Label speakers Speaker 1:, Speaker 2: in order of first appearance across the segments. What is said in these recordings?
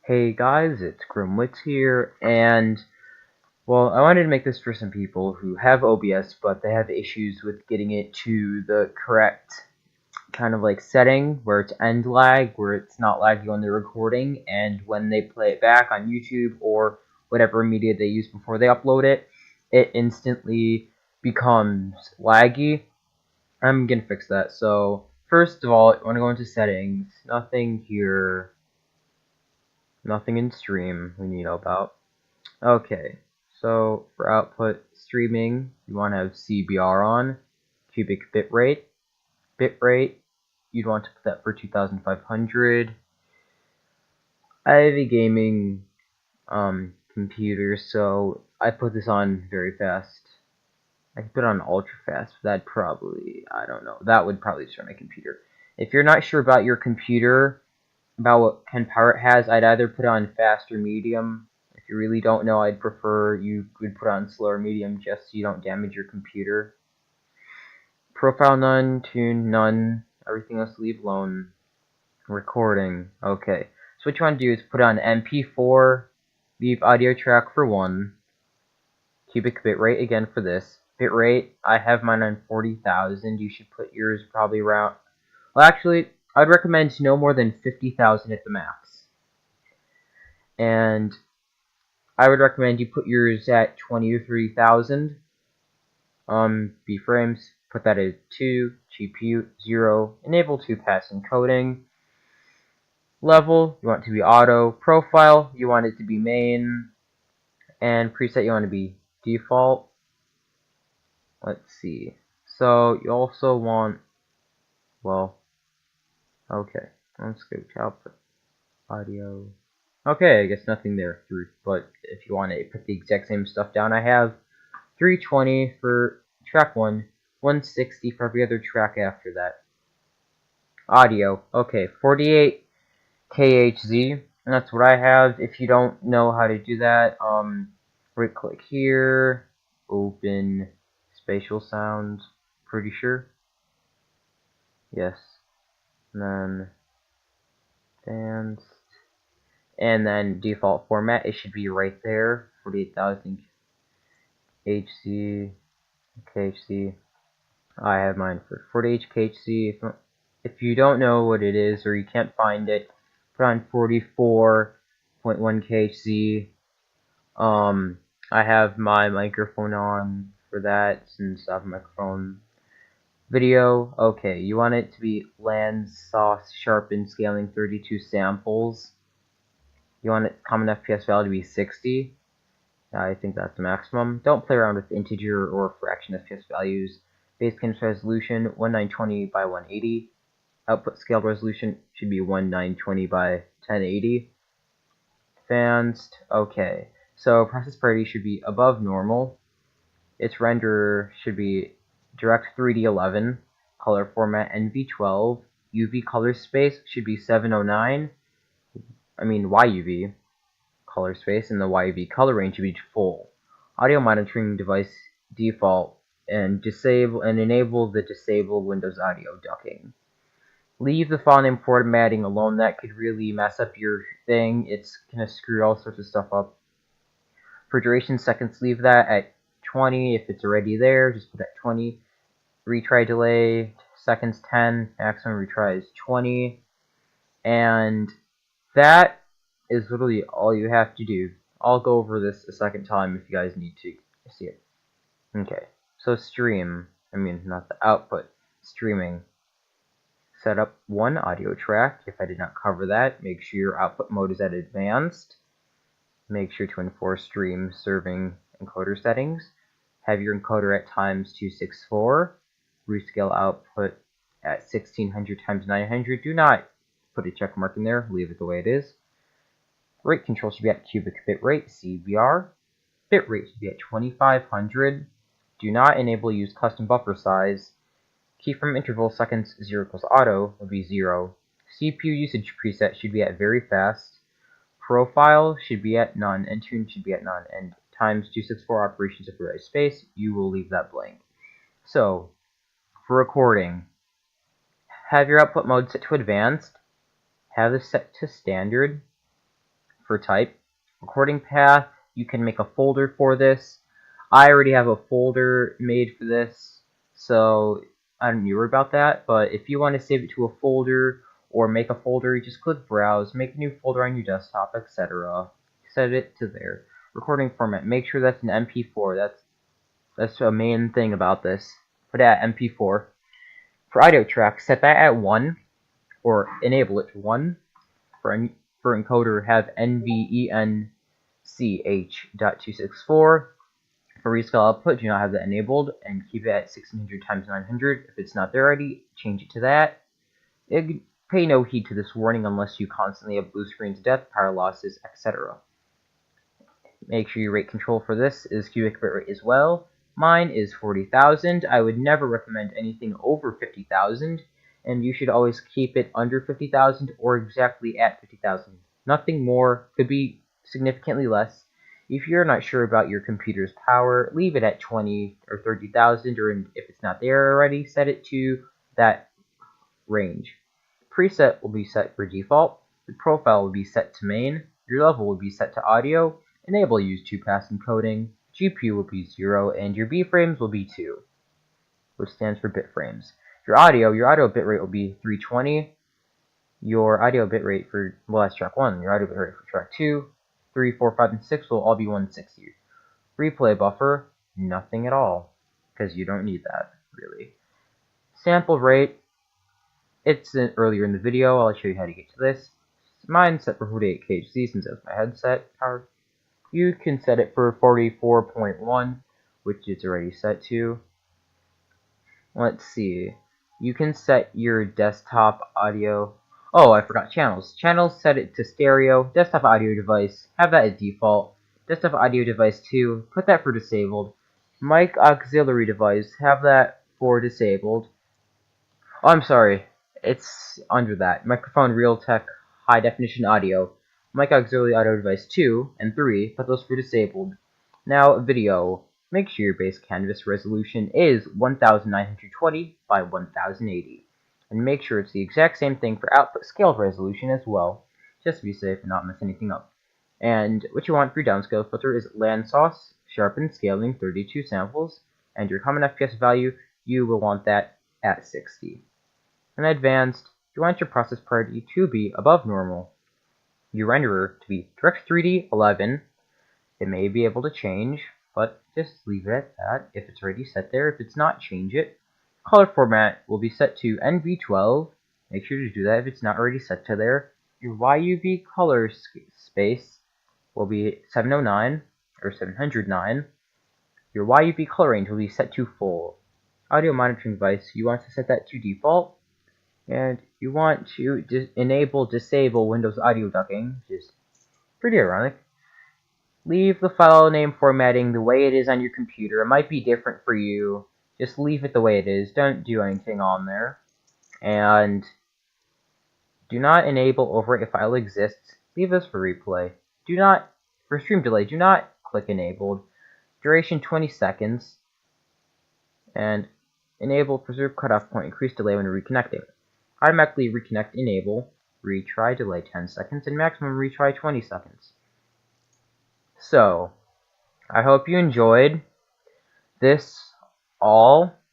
Speaker 1: Hey guys, it's Grimwitz here, and well, I wanted to make this for some people who have OBS, but they have issues with getting it to the correct kind of like setting where it's end lag, where it's not laggy when they're recording, and when they play it back on YouTube or whatever media they use before they upload it, it instantly becomes laggy. I'm gonna fix that. So, first of all, I want to go into settings. Nothing here. Nothing in stream we need to know about. Okay, so for output streaming, you want to have CBR on, cubic bitrate. Bitrate, you'd want to put that for 2500. I have a gaming computer, so I put this on very fast. I could put it on ultra fast, but that'd probably, I don't know, that would probably destroy my computer. If you're not sure about your computer, about what kind of power it has, I'd either put it on fast or medium. If you really don't know, I'd prefer you would put it on slow or medium just so you don't damage your computer. Profile none, tune none, everything else leave alone. Recording, okay. So what you want to do is put on MP4, leave audio track for 1, cubic bitrate again for this. Bitrate, I have mine on 40,000, you should put yours probably around, well actually, I'd recommend no more than 50,000 at the max. And I would recommend you put yours at 20 or 30,000. B frames, put that at 2, GPU 0, enable 2-pass encoding. Level, you want it to be auto. Profile, you want it to be main. And preset, you want to be default. Let's see. So you also want, well, okay. Let's go to output audio. Okay, I guess nothing there. But if you want to put the exact same stuff down, I have 320 for track 1, 160 for every other track after that. Audio, okay, 48 kHz, and that's what I have. If you don't know how to do that, right click here, open spatial sounds, pretty sure. Yes. And then advanced. And then default format, it should be right there, 48,000 KHZ. I have mine for 40 HKHC. If you don't know what it is or you can't find it, put on 44.1 KHZ. I have my microphone on for that since I have a microphone. Video, okay, you want it to be Lanczos sharpen scaling 32 samples. You want it common FPS value to be 60. I think that's the maximum. Don't play around with integer or fraction FPS values. Base continuous resolution 1920 by 180. Output scale resolution should be 1920 by 1080. Advanced, okay. So process priority should be above normal. Its renderer should be Direct 3D 11. Color format NV12. UV color space should be 709. YUV color space, and the YUV color range should be full. Audio monitoring device default, and disable and enable the disable Windows audio ducking. Leave the file name formatting alone. That could really mess up your thing. It's gonna screw all sorts of stuff up. For duration seconds, leave that at 20. If it's already there, just put at 20. Retry delay seconds 10. Maximum retry is 20. And that is literally all you have to do. I'll go over this a second time if you guys need to see it. Okay, so stream. Not the output. Streaming. Set up one audio track. If I did not cover that, make sure your output mode is at advanced. Make sure to enforce stream serving encoder settings. Have your encoder at times 264. Rescale output at 1600 times 900. Do not put a check mark in there. Leave it the way it is. Rate control should be at cubic bitrate, CBR. Bitrate should be at 2500. Do not enable use custom buffer size. Keyframe interval seconds 0 equals auto would be 0. CPU usage preset should be at very fast. Profile should be at none, and tune should be at none, and times 264 operations if there is space, you will leave that blank. So, for recording, have your output mode set to advanced, have this set to standard, for type. Recording path, you can make a folder for this. I already have a folder made for this, so I don't worry about that. But if you want to save it to a folder or make a folder, you just click browse, make a new folder on your desktop, etc. Set it to there. Recording format, make sure that's an MP4. That's a main thing about this. Put it at MP4. For audio track, set that at 1 or enable it to 1. For encoder, have NVENCH.264. For rescale output, do not have that enabled and keep it at 1600 times 900. If it's not there already, change it to that. Pay no heed to this warning unless you constantly have blue screens of death, power losses, etc. Make sure your rate control for this is cubic bitrate as well. Mine is 40,000. I would never recommend anything over 50,000, and you should always keep it under 50,000 or exactly at 50,000. Nothing more, could be significantly less. If you're not sure about your computer's power, leave it at 20 or 30,000, or if it's not there already, set it to that range. Preset will be set for default. The profile will be set to main. Your level will be set to audio. Enable use 2-pass encoding. GPU will be 0, and your B frames will be 2, which stands for bit frames. Your audio bitrate will be 320. Your audio bitrate for, well, that's track 1. Your audio bitrate for track 2, 3, 4, 5, and 6 will all be 160. Replay buffer, nothing at all, because you don't need that, really. Sample rate, it's earlier in the video. I'll show you how to get to this. Mine's set for 48 kHz since that's my headset power. You can set it for 44.1, which it's already set to. Let's see. You can set your desktop audio. Oh, I forgot channels. Channels, set it to stereo. Desktop audio device, have that as default. Desktop audio device 2, put that for disabled. Mic auxiliary device, have that for disabled. Oh, I'm sorry. It's under that. Microphone Realtek high definition audio. Mic auxiliary audio device 2 and 3, put those for disabled. Now, video. Make sure your base canvas resolution is 1920 by 1080. And make sure it's the exact same thing for output scale resolution as well, just to be safe and not mess anything up. And what you want for your downscale filter is Lanczos, sharpen scaling 32 samples, and your common FPS value, you will want that at 60. In advanced, you want your process priority to be above normal. Your renderer to be Direct3D 11. It may be able to change, but just leave it at that if it's already set there. If it's not, change it. Color format will be set to NV12. Make sure to do that if it's not already set to there. Your YUV color space will be 709 or 709. Your YUV color range will be set to full. Audio monitoring device, you want to set that to default. And you want to disable Windows audio ducking, which is pretty ironic. Leave the file name formatting the way it is on your computer. It might be different for you. Just leave it the way it is. Don't do anything on there. And do not enable overwrite if file exists. Leave this for replay. For stream delay, do not click enabled. Duration 20 seconds. And enable preserve cutoff point, increase delay when reconnecting. Automatically reconnect enable, retry delay 10 seconds, and maximum retry 20 seconds. So, I hope you enjoyed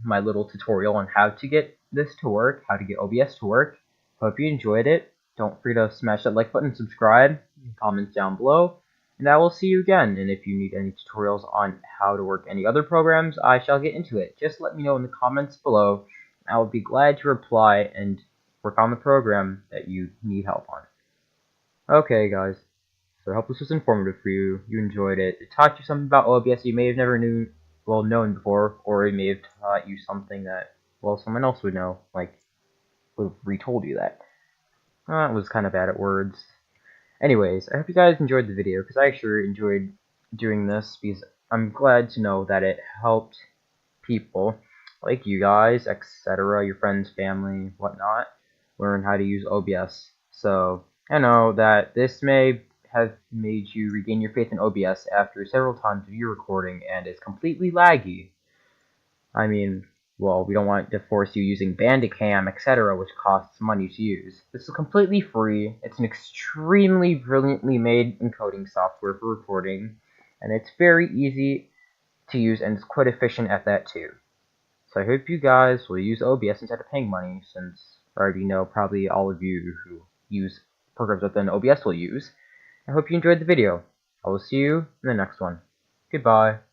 Speaker 1: my little tutorial on how to get this to work, how to get OBS to work. Hope you enjoyed it. Don't forget to smash that like button, subscribe, comments down below, and I will see you again. And if you need any tutorials on how to work any other programs, I shall get into it. Just let me know in the comments below. I will be glad to reply and work on the program that you need help on. Okay, guys. So I hope this was informative for you. You enjoyed it. It taught you something about OBS you may have never known before, or it may have taught you something that, well, someone else would know, like, would have retold you that. It was kind of bad at words. Anyways, I hope you guys enjoyed the video, because I sure enjoyed doing this, because I'm glad to know that it helped people like you guys, etc., your friends, family, whatnot, learn how to use OBS. So, I know that this may have made you regain your faith in OBS after several times of your recording, and it's completely laggy. I mean, well, we don't want to force you using Bandicam, etc., which costs money to use. This is completely free. It's an extremely brilliantly made encoding software for recording, and it's very easy to use, and it's quite efficient at that too. So I hope you guys will use OBS instead of paying money, since I already know probably all of you who use programs that then OBS will use. I hope you enjoyed the video. I will see you in the next one. Goodbye.